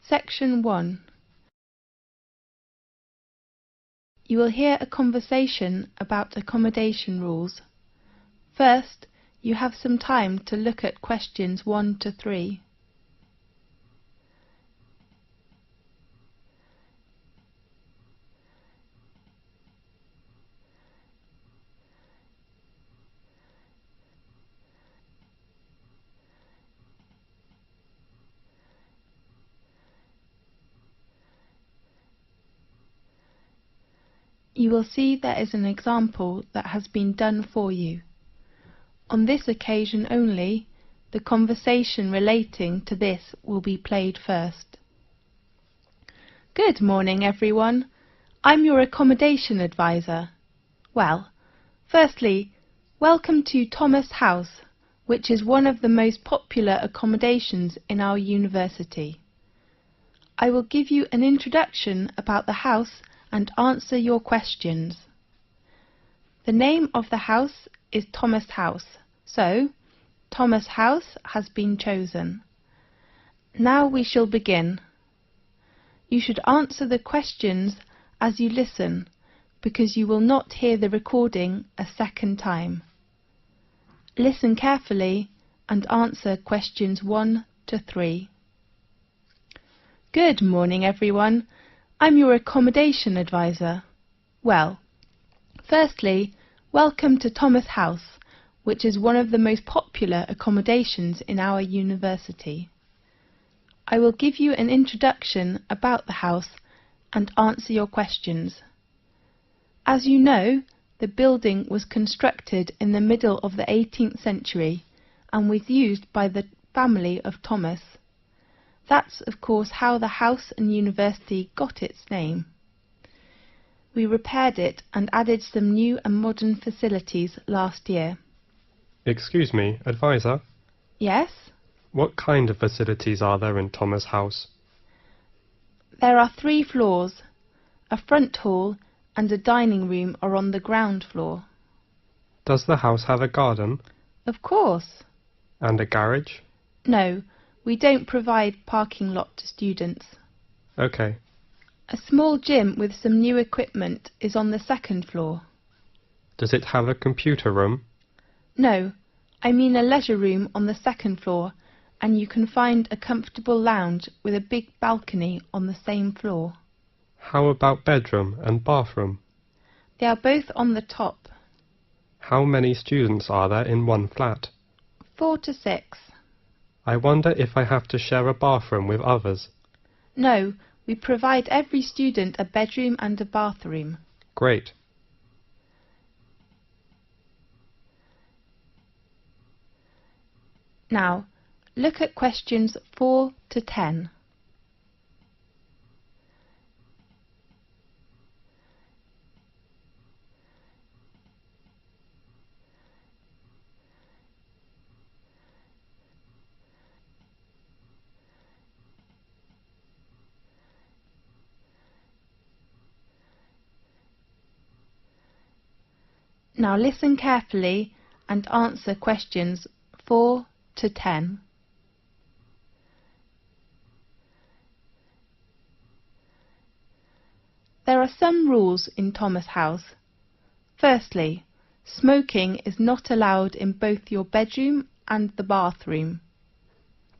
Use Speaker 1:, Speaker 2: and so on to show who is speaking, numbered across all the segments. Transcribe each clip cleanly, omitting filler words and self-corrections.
Speaker 1: Section 1. You will hear a conversation about accommodation rules. First, you have some time to look at questions 1 to 3. You will see there is an example that has been done for you. On this occasion only, the conversation relating to this will be played first. Good morning, everyone. I'm your accommodation advisor. Well, firstly, welcome to Thomas House, which is one of the most popular accommodations in our university. I will give you an introduction about the house and answer your questions. The name of the house is Thomas House, so Thomas House has been chosen. Now we shall begin. You should answer the questions as you listen, because you will not hear the recording a second time. Listen carefully and answer questions 1 to 3. Good morning, everyone. I'm your accommodation advisor. Well, firstly, welcome to Thomas House, which is one of the most popular accommodations in our university. I will give you an introduction about the house and answer your questions. As you know, the building was constructed in the middle of the 18th century and was used by the family of Thomas. That's, of course, how the house and university got its name. We repaired it and added some new and modern facilities last year.
Speaker 2: Excuse me, advisor?
Speaker 1: Yes?
Speaker 2: What kind of facilities are there in Thomas House?
Speaker 1: There are 3 floors. A front hall and a dining room are on the ground floor.
Speaker 2: Does the house have a garden?
Speaker 1: Of course.
Speaker 2: And a garage?
Speaker 1: No, we don't provide parking lot to students.
Speaker 2: Okay.
Speaker 1: A small gym with some new equipment is on the 2nd floor.
Speaker 2: Does it have a computer room?
Speaker 1: No, I mean a leisure room on the 2nd floor, and you can find a comfortable lounge with a big balcony on the same floor.
Speaker 2: How about bedroom and bathroom?
Speaker 1: They are both on the top.
Speaker 2: How many students are there in one flat?
Speaker 1: 4 to 6.
Speaker 2: I wonder if I have to share a bathroom with others.
Speaker 1: No, we provide every student a bedroom and a bathroom.
Speaker 2: Great.
Speaker 1: Now, look at questions 4 to 10. Now listen carefully and answer questions 4 to 10. There are some rules in Thomas House. Firstly, smoking is not allowed in both your bedroom and the bathroom.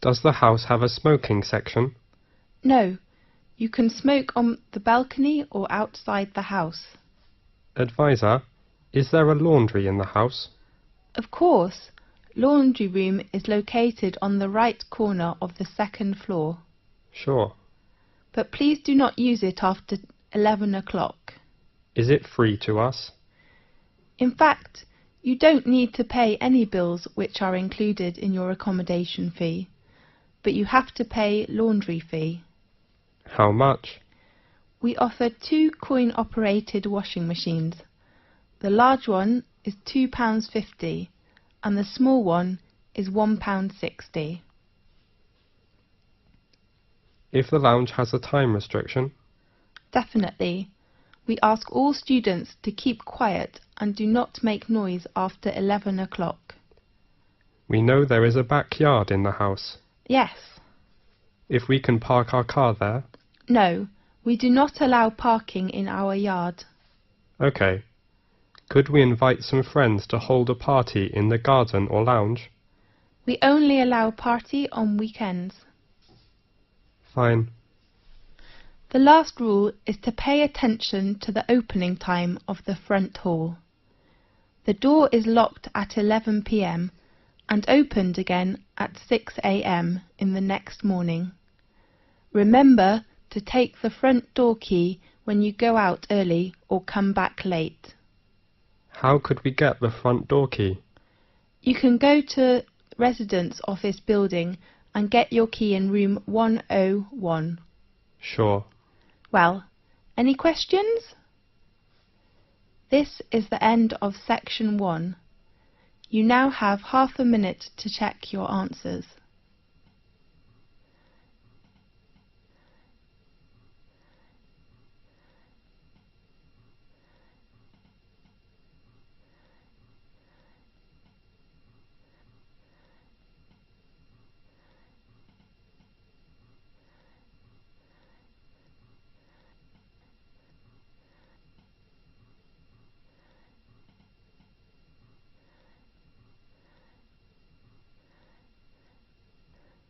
Speaker 2: Does the house have a smoking section?
Speaker 1: No, you can smoke on the balcony or outside the house.
Speaker 2: Advisor, is there a laundry in the house?
Speaker 1: Of course, laundry room is located on the right corner of the 2nd floor.
Speaker 2: Sure.
Speaker 1: But please do not use it after 11 o'clock.
Speaker 2: Is it free to us?
Speaker 1: In fact, you don't need to pay any bills which are included in your accommodation fee, but you have to pay laundry fee.
Speaker 2: How much?
Speaker 1: We offer 2 coin-operated washing machines. The large one is £2.50 and the small one is £1.60.
Speaker 2: If the lounge has a time restriction?
Speaker 1: Definitely. We ask all students to keep quiet and do not make noise after 11 o'clock.
Speaker 2: We know there is a backyard in the house.
Speaker 1: Yes.
Speaker 2: if we can park our car there?
Speaker 1: No, we do not allow parking in our yard.
Speaker 2: Okay. Could we invite some friends to hold a party in the garden or lounge?
Speaker 1: We only allow party on weekends.
Speaker 2: Fine.
Speaker 1: The last rule is to pay attention to the opening time of the front hall. The door is locked at 11 p.m. and opened again at 6 a.m. in the next morning. Remember to take the front door key when you go out early or come back late.
Speaker 2: How could we get the front door key?
Speaker 1: You can go to residence office building and get your key in room 101.
Speaker 2: Sure.
Speaker 1: Well, any questions? This is the end of section 1. You now have half a minute to check your answers.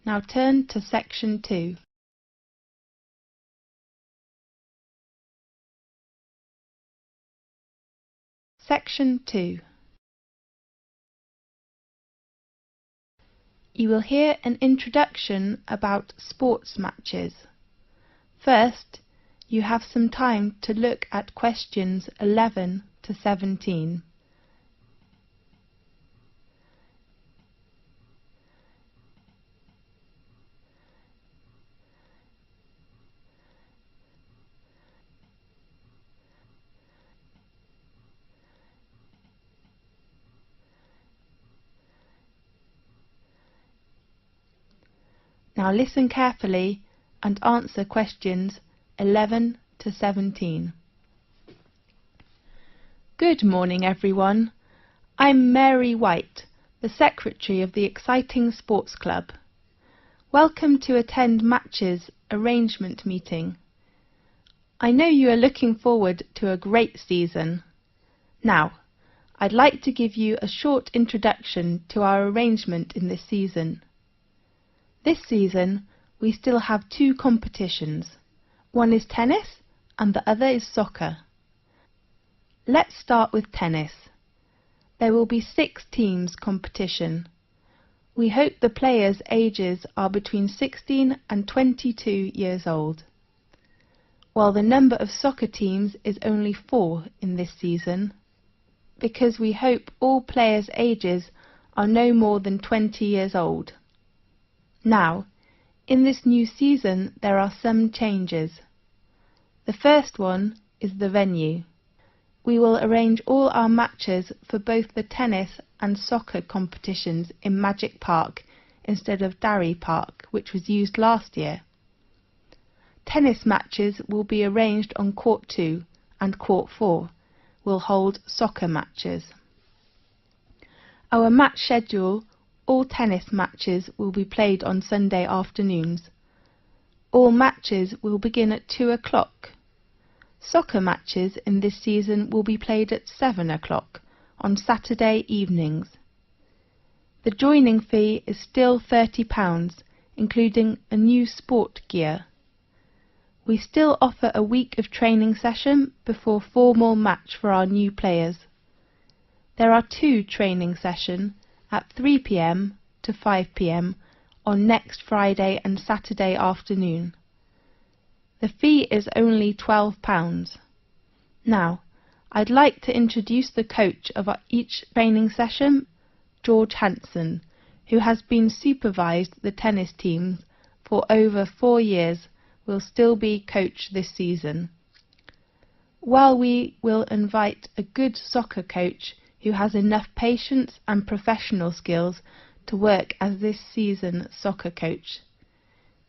Speaker 1: Now turn to section 2. Section 2. You will hear an introduction about sports matches. First, you have some time to look at questions 11 to 17. Now listen carefully and answer questions 11 to 17. Good morning, everyone. I'm Mary White, the secretary of the exciting sports club. Welcome to attend Match's arrangement meeting. I know you are looking forward to a great season. Now, I'd like to give you a short introduction to our arrangement in this season. This season, we still have 2 competitions. One is tennis and the other is soccer. Let's start with tennis. There will be 6 teams competition. We hope the players' ages are between 16 and 22 years old. While the number of soccer teams is only 4 in this season, because we hope all players' ages are no more than 20 years old. Now, in this new season there are some changes. The first one is the venue. We will arrange all our matches for both the tennis and soccer competitions in Magic Park instead of Darry Park, which was used last year. Tennis matches will be arranged on Court 2 and Court 4 will hold soccer matches. Our match schedule: all tennis matches will be played on Sunday afternoons. All matches will begin at 2 o'clock. Soccer matches in this season will be played at 7 o'clock on Saturday evenings. The joining fee is still £30, including a new sport gear. We still offer a week of training session before formal match for our new players. There are 2 training sessions at 3 p.m. to 5 p.m. on next Friday and Saturday afternoon. The fee is only £12. Now, I'd like to introduce the coach of each training session, George Hanson, who has been supervised the tennis teams for over 4 years, will still be coach this season. While we will invite a good soccer coach who has enough patience and professional skills to work as this season's soccer coach.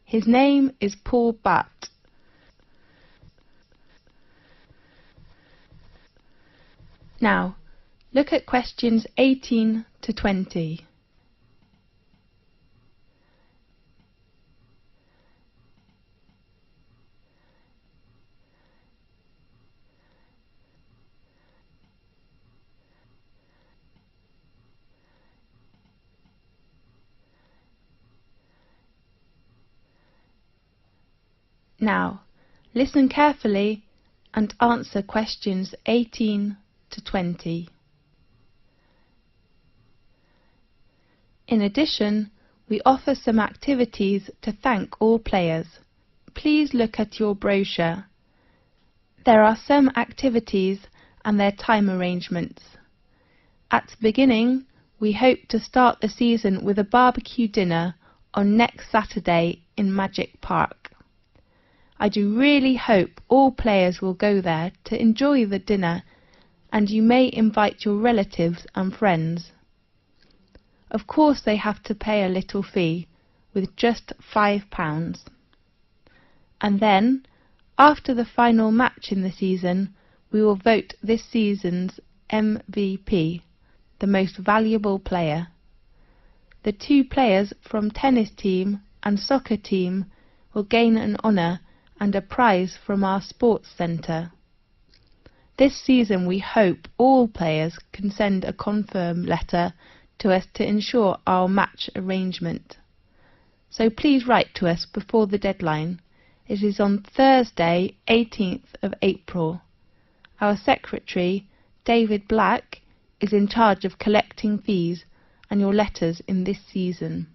Speaker 1: His name is Paul Batt. Now, look at questions 18 to 20. Now, listen carefully and answer questions 18 to 20. In addition, we offer some activities to thank all players. Please look at your brochure. There are some activities and their time arrangements. At the beginning, we hope to start the season with a barbecue dinner on next Saturday in Magic Park. I do really hope all players will go there to enjoy the dinner, and you may invite your relatives and friends. Of course they have to pay a little fee, with just £5. And then, after the final match in the season, we will vote this season's MVP, the most valuable player. The 2 players from tennis team and soccer team will gain an honour and a prize from our sports centre. This season we hope all players can send a confirm letter to us to ensure our match arrangement. So please write to us before the deadline. It is on Thursday, 18th of April. Our secretary, David Black, is in charge of collecting fees and your letters in this season.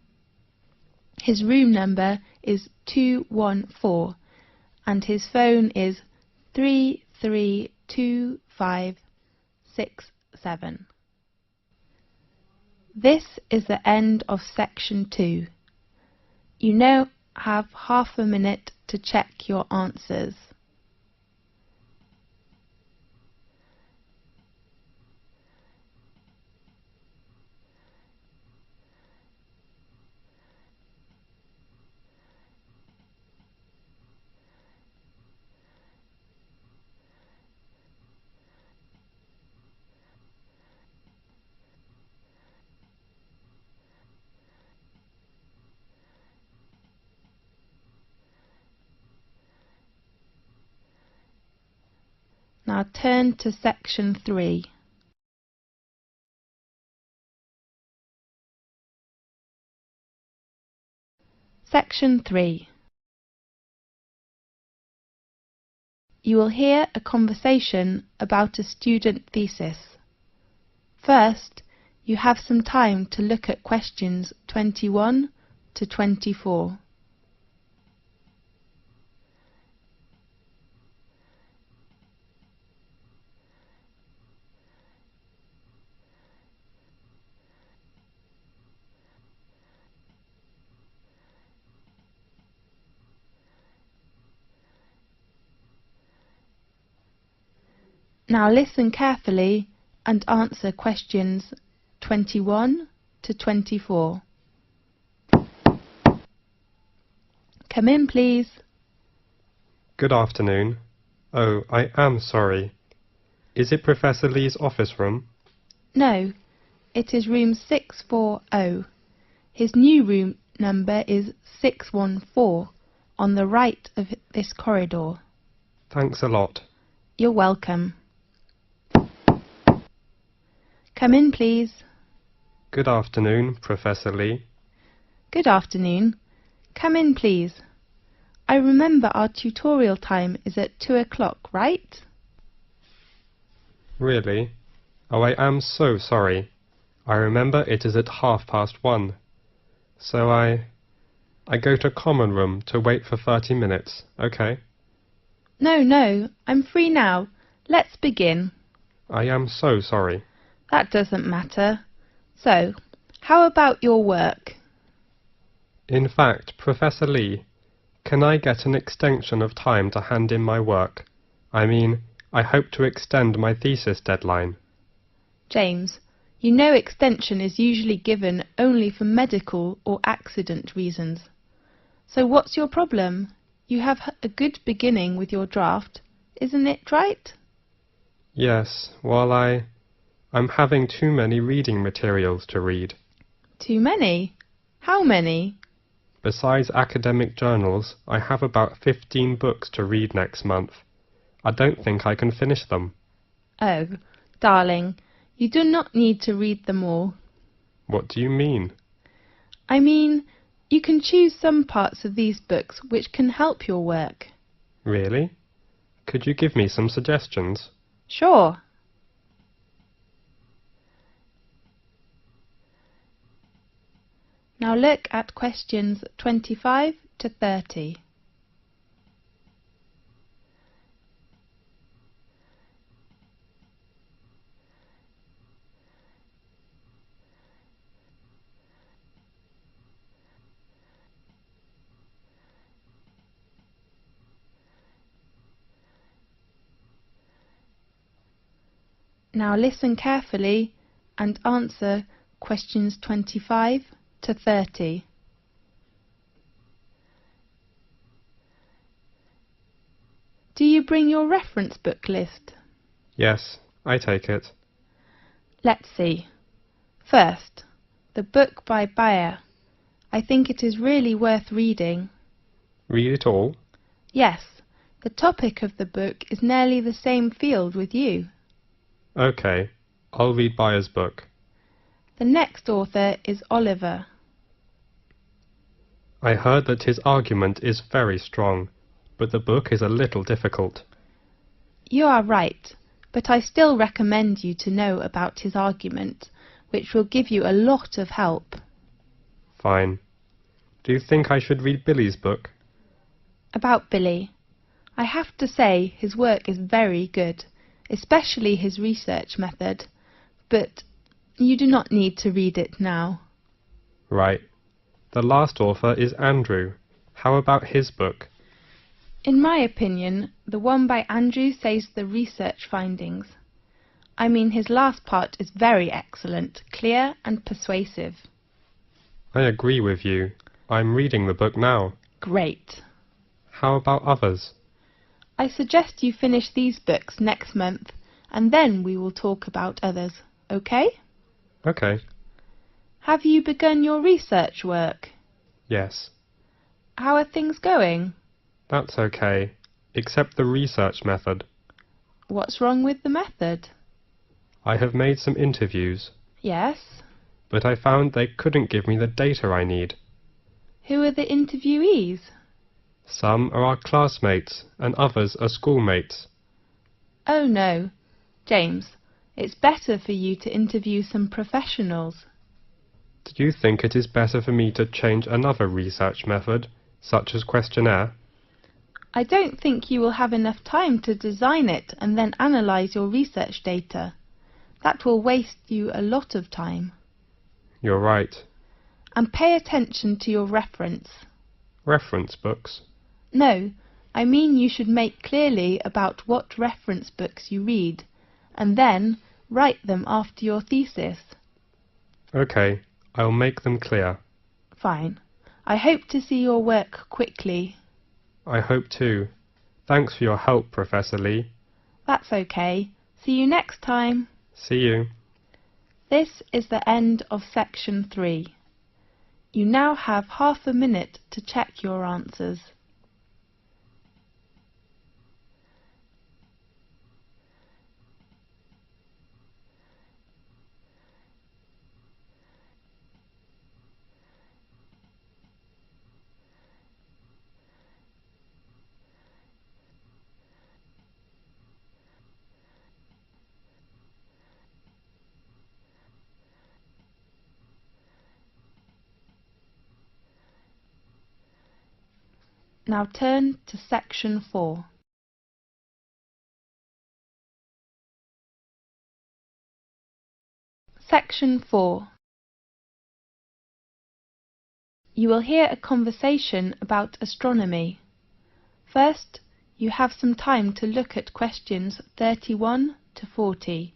Speaker 1: His room number is 214 and his phone is 332567. This is the end of section 2. You now have half a minute to check your answers. Now turn to section 3. Section 3. You will hear a conversation about a student thesis. First, you have some time to look at questions 21 to 24. Now listen carefully and answer questions 21 to 24. Come in, please.
Speaker 2: Good afternoon. Oh, I am sorry. Is it Professor Lee's office room?
Speaker 1: No, it is room 640. His new room number is 614 on the right of this corridor.
Speaker 2: Thanks a lot.
Speaker 1: You're welcome. Come in, please.
Speaker 2: Good afternoon, Professor Lee.
Speaker 1: Good afternoon. Come in, please. I remember our tutorial time is at 2 o'clock, right?
Speaker 2: Really? Oh, I am so sorry. I remember it is at 1:30. So I go to common room to wait for 30 minutes, okay?
Speaker 1: No, I'm free now. Let's begin.
Speaker 2: I am so sorry.
Speaker 1: That doesn't matter. So, how about your work?
Speaker 2: In fact, Professor Lee, can I get an extension of time to hand in my work? I mean, I hope to extend my thesis deadline.
Speaker 1: James, you know extension is usually given only for medical or accident reasons. So what's your problem? You have a good beginning with your draft, isn't it right?
Speaker 2: Yes, well, I'm having too many reading materials to read.
Speaker 1: Too many? How many?
Speaker 2: Besides academic journals, I have about 15 books to read next month. I don't think I can finish them.
Speaker 1: Oh, darling, you do not need to read them all.
Speaker 2: What do you mean?
Speaker 1: I mean, you can choose some parts of these books which can help your work.
Speaker 2: Really? Could you give me some suggestions?
Speaker 1: Sure. Now look at questions 25 to 30. Now listen carefully and answer questions 25 to 30. Do you bring your reference book list?
Speaker 2: Yes, I take it.
Speaker 1: Let's see. First, the book by Bayer. I think it is really worth reading.
Speaker 2: Read it all?
Speaker 1: Yes, the topic of the book is nearly the same field with you.
Speaker 2: Okay, I'll read Bayer's book.
Speaker 1: The next author is Oliver.
Speaker 2: I heard that his argument is very strong, but the book is a little difficult.
Speaker 1: You are right, but I still recommend you to know about his argument, which will give you a lot of help.
Speaker 2: Fine. Do you think I should read Billy's book?
Speaker 1: About Billy. I have to say his work is very good, especially his research method, but you do not need to read it now.
Speaker 2: Right. The last author is Andrew. How about his book?
Speaker 1: In my opinion, the one by Andrew says the research findings. I mean, his last part is very excellent, clear and persuasive.
Speaker 2: I agree with you. I'm reading the book now.
Speaker 1: Great.
Speaker 2: How about others?
Speaker 1: I suggest you finish these books next month, and then we will talk about others, okay?
Speaker 2: Okay.
Speaker 1: Have you begun your research work?
Speaker 2: Yes.
Speaker 1: How are things going?
Speaker 2: That's okay, except the research method.
Speaker 1: What's wrong with the method?
Speaker 2: I have made some interviews,
Speaker 1: Yes.
Speaker 2: but I found they couldn't give me the data I need.
Speaker 1: Who are the interviewees?
Speaker 2: Some are our classmates and others are schoolmates.
Speaker 1: Oh no. James, it's better for you to interview some professionals.
Speaker 2: Do you think it is better for me to change another research method, such as questionnaire?
Speaker 1: I don't think you will have enough time to design it and then analyse your research data. That will waste you a lot of time.
Speaker 2: You're right.
Speaker 1: And pay attention to your reference.
Speaker 2: Reference books?
Speaker 1: No, I mean you should make clearly about what reference books you read, and then write them after your thesis.
Speaker 2: Okay, I'll make them clear.
Speaker 1: Fine. I hope to see your work quickly.
Speaker 2: I hope too. Thanks for your help, Professor Lee.
Speaker 1: That's okay. See you next time.
Speaker 2: See you.
Speaker 1: This is the end of section 3. You now have half a minute to check your answers. Now turn to section 4. Section 4. You will hear a conversation about astronomy. First, you have some time to look at questions 31 to 40.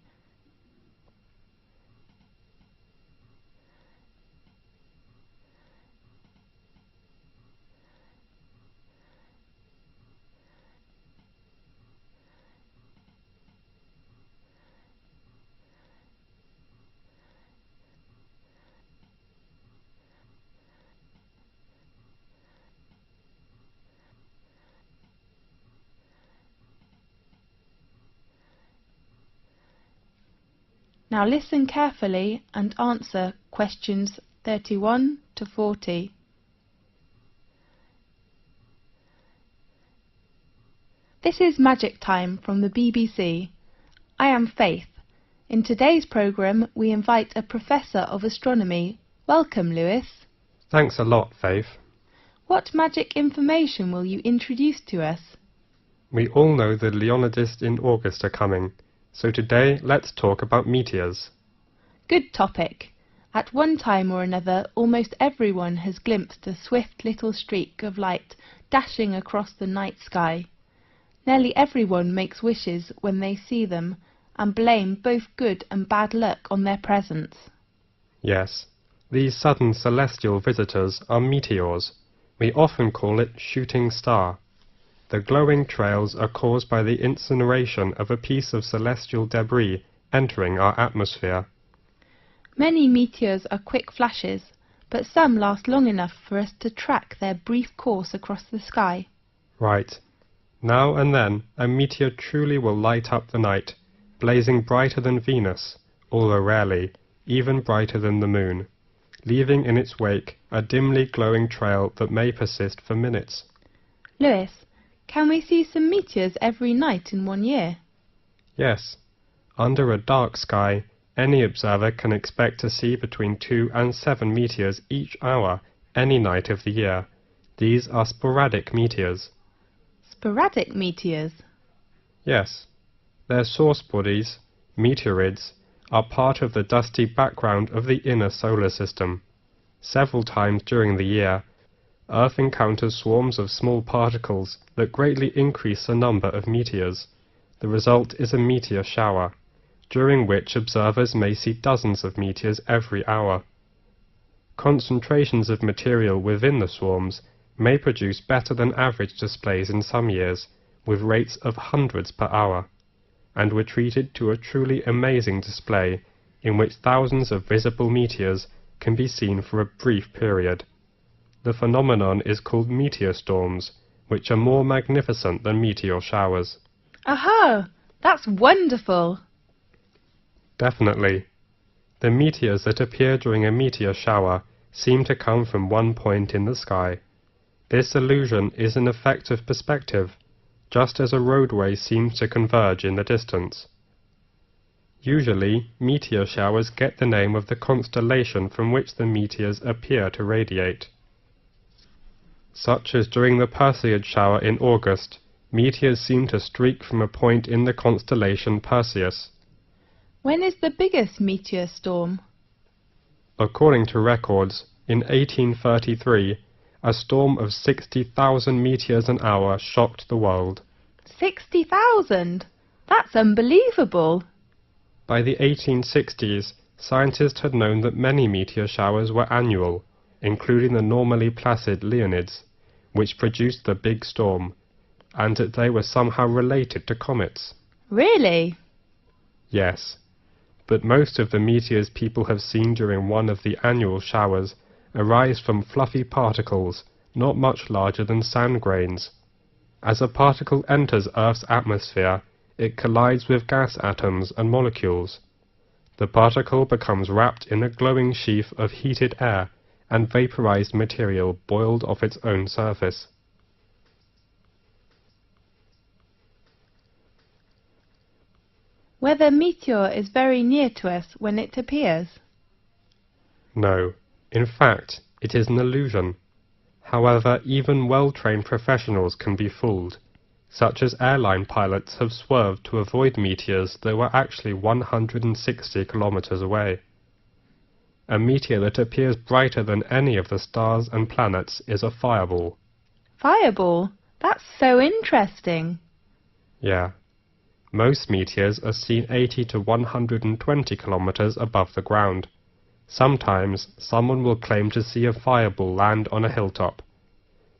Speaker 1: Now listen carefully and answer questions 31 to 40. This is Magic Time from the BBC. I am Faith. In today's programme, we invite a Professor of Astronomy. Welcome, Lewis.
Speaker 2: Thanks a lot, Faith.
Speaker 1: What magic information will you introduce to us?
Speaker 2: We all know the Leonidas in August are coming, so today let's talk about meteors.
Speaker 1: Good topic. At one time or another, almost everyone has glimpsed a swift little streak of light dashing across the night sky. Nearly everyone makes wishes when they see them, and blame both good and bad luck on their presence.
Speaker 2: Yes, these sudden celestial visitors are meteors. We often call it shooting star. The glowing trails are caused by the incineration of a piece of celestial debris entering our atmosphere.
Speaker 1: Many meteors are quick flashes, but some last long enough for us to track their brief course across the sky.
Speaker 2: Right. Now and then a meteor truly will light up the night, blazing brighter than Venus, although rarely, even brighter than the moon, leaving in its wake a dimly glowing trail that may persist for minutes.
Speaker 1: Lewis, can we see some meteors every night in 1 year?
Speaker 2: Yes. Under a dark sky, any observer can expect to see between 2 and 7 meteors each hour, any night of the year. These are sporadic meteors.
Speaker 1: Sporadic meteors?
Speaker 2: Yes. Their source bodies, meteorids, are part of the dusty background of the inner solar system. Several times during the year, Earth encounters swarms of small particles that greatly increase the number of meteors. The result is a meteor shower, during which observers may see dozens of meteors every hour. Concentrations of material within the swarms may produce better than average displays in some years, with rates of hundreds per hour, and were treated to a truly amazing display in which thousands of visible meteors can be seen for a brief period. The phenomenon is called meteor storms, which are more magnificent than meteor showers.
Speaker 1: Aha! That's wonderful!
Speaker 2: Definitely. The meteors that appear during a meteor shower seem to come from one point in the sky. This illusion is an effect of perspective, just as a roadway seems to converge in the distance. Usually, meteor showers get the name of the constellation from which the meteors appear to radiate. Such as during the Perseid shower in August, meteors seem to streak from a point in the constellation Perseus.
Speaker 1: When is the biggest meteor storm?
Speaker 2: According to records, in 1833, a storm of 60,000 meteors an hour shocked the world.
Speaker 1: 60,000? That's unbelievable!
Speaker 2: By the 1860s, scientists had known that many meteor showers were annual, including the normally placid Leonids, which produced the big storm, and that they were somehow related to comets.
Speaker 1: Really?
Speaker 2: Yes. But most of the meteors people have seen during one of the annual showers arise from fluffy particles not much larger than sand grains. As a particle enters Earth's atmosphere, it collides with gas atoms and molecules. The particle becomes wrapped in a glowing sheath of heated air and vaporized material boiled off its own surface.
Speaker 1: Whether a meteor is very near to us when it appears?
Speaker 2: No. In fact, it is an illusion. However, even well-trained professionals can be fooled, such as airline pilots have swerved to avoid meteors that were actually 160 kilometers away. A meteor that appears brighter than any of the stars and planets is a fireball.
Speaker 1: Fireball? That's so interesting.
Speaker 2: Yeah. Most meteors are seen 80 to 120 kilometers above the ground. Sometimes someone will claim to see a fireball land on a hilltop,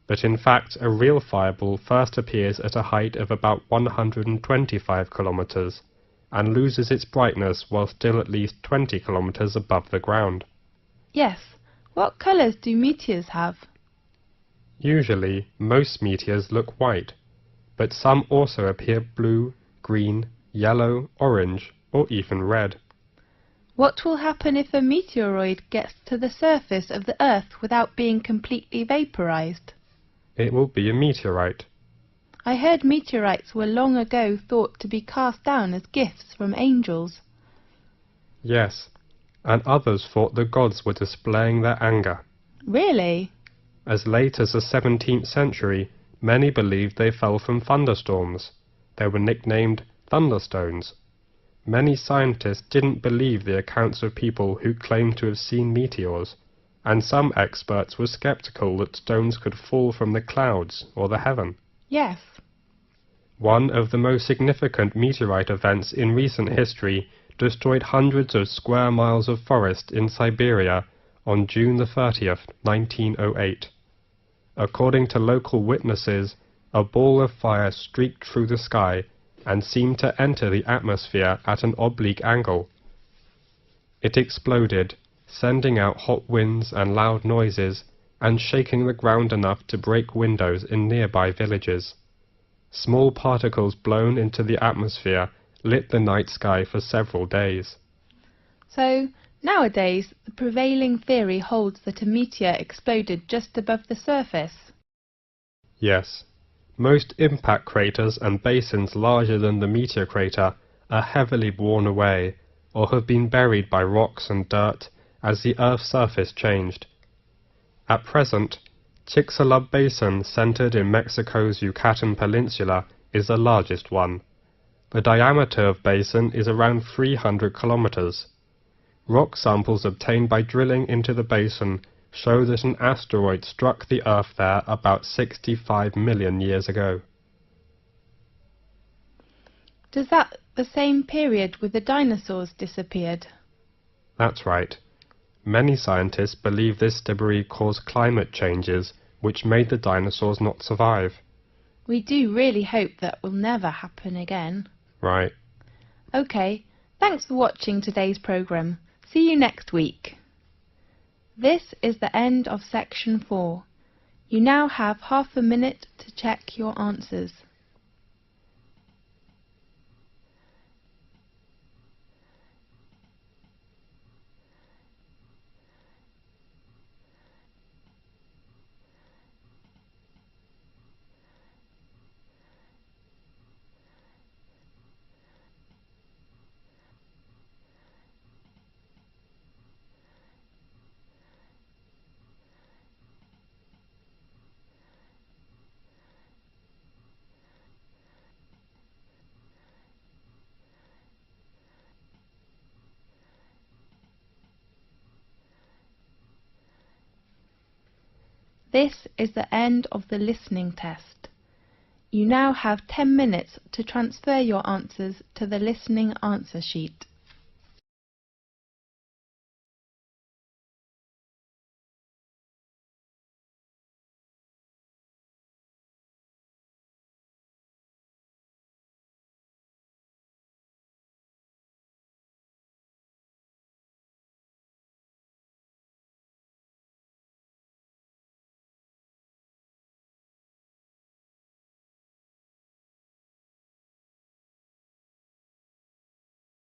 Speaker 2: but in fact a real fireball first appears at a height of about 125 kilometers and loses its brightness while still at least 20 kilometers above the ground.
Speaker 1: Yes. What colours do meteors have?
Speaker 2: Usually, most meteors look white, but some also appear blue, green, yellow, orange, or even red.
Speaker 1: What will happen if a meteoroid gets to the surface of the Earth without being completely vaporized?
Speaker 2: It will be a meteorite.
Speaker 1: I heard meteorites were long ago thought to be cast down as gifts from angels.
Speaker 2: Yes, and others thought the gods were displaying their anger.
Speaker 1: Really?
Speaker 2: As late as the 17th century, many believed they fell from thunderstorms. They were nicknamed thunderstones. Many scientists didn't believe the accounts of people who claimed to have seen meteors, and some experts were skeptical that stones could fall from the clouds or the heaven.
Speaker 1: Yes.
Speaker 2: One of the most significant meteorite events in recent history destroyed hundreds of square miles of forest in Siberia on June the 30th, 1908. According to local witnesses, a ball of fire streaked through the sky and seemed to enter the atmosphere at an oblique angle. It exploded, sending out hot winds and loud noises, and shaking the ground enough to break windows in nearby villages. Small particles blown into the atmosphere lit the night sky for several days.
Speaker 1: So, nowadays, the prevailing theory holds that a meteor exploded just above the surface?
Speaker 2: Yes. Most impact craters and basins larger than the meteor crater are heavily worn away, or have been buried by rocks and dirt as the Earth's surface changed. At present, Chicxulub Basin, centered in Mexico's Yucatan Peninsula, is the largest one. The diameter of basin is around 300 kilometers. Rock samples obtained by drilling into the basin show that an asteroid struck the Earth there about 65 million years ago.
Speaker 1: Does that the same period with the dinosaurs disappeared?
Speaker 2: That's right. Many scientists believe this debris caused climate changes which made the dinosaurs not survive.
Speaker 1: We do really hope that will never happen again.
Speaker 2: Right.
Speaker 1: OK, thanks for watching today's programme. See you next week. This is the end of section 4. You now have half a minute to check your answers. This is the end of the listening test. You now have 10 minutes to transfer your answers to the listening answer sheet.